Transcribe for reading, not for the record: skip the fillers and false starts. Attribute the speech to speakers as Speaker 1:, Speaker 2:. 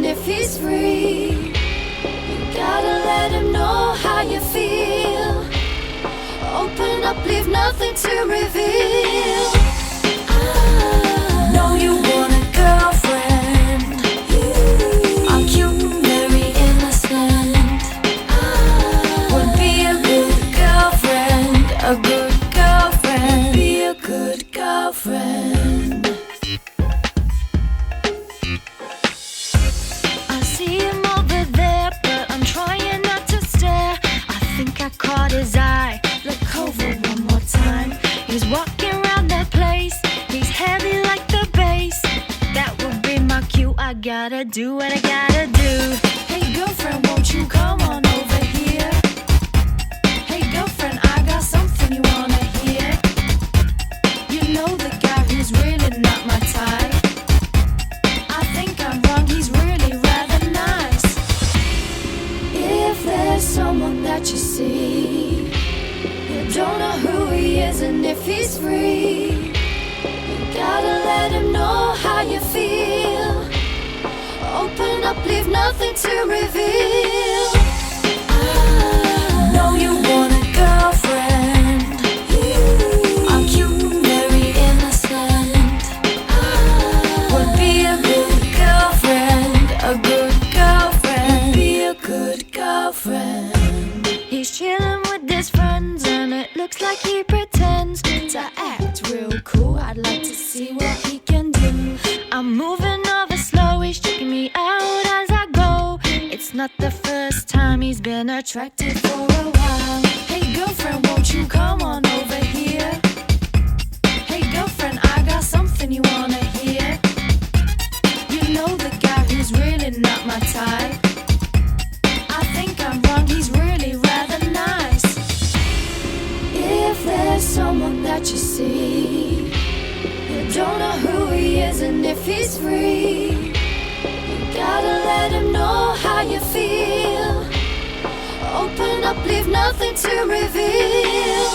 Speaker 1: if he's free. You gotta let him know how you feel. Open up, leave nothing to reveal.
Speaker 2: Know you want a girlfriend. I'm cute, very innocent. Would be a good girlfriend, a good girlfriend.
Speaker 1: Be a good girlfriend.
Speaker 2: I see him over there, but I'm trying not to stare. I think I caught his eye. Look over one more time. He's walking around that place. He's heavy like the bass. That would be my cue. I gotta do what I gotta do.
Speaker 1: Hey girlfriend, won't you come on over here? Hey girlfriend, I got something you wanna hear. You know the guy who's really not my type. I think I'm wrong, he's really rather nice. If there's someone that you see, you don't know who he is and if he's free. You gotta let him know how you feel. Open up, leave nothing to reveal.
Speaker 2: Know you want a girlfriend. I'm cute, very innocent. Would be a good girlfriend, a good girlfriend.
Speaker 1: Be a good girlfriend.
Speaker 2: He's chilling with his friends and it looks like he pretends
Speaker 1: To act real cool, I'd like to see what he can do.
Speaker 2: I'm moving over slow, he's checking me out as I go. It's not the first time he's been attracted
Speaker 1: For a while. Hey girlfriend, won't you come on over here? Hey girlfriend, I got something you wanna hear. You know the guy who's really not my type. I think I'm wrong, he's really rather nice. If there's someone that you see, you don't know who he is and if he's free. You gotta let him know how you feel. Open up, leave nothing to reveal.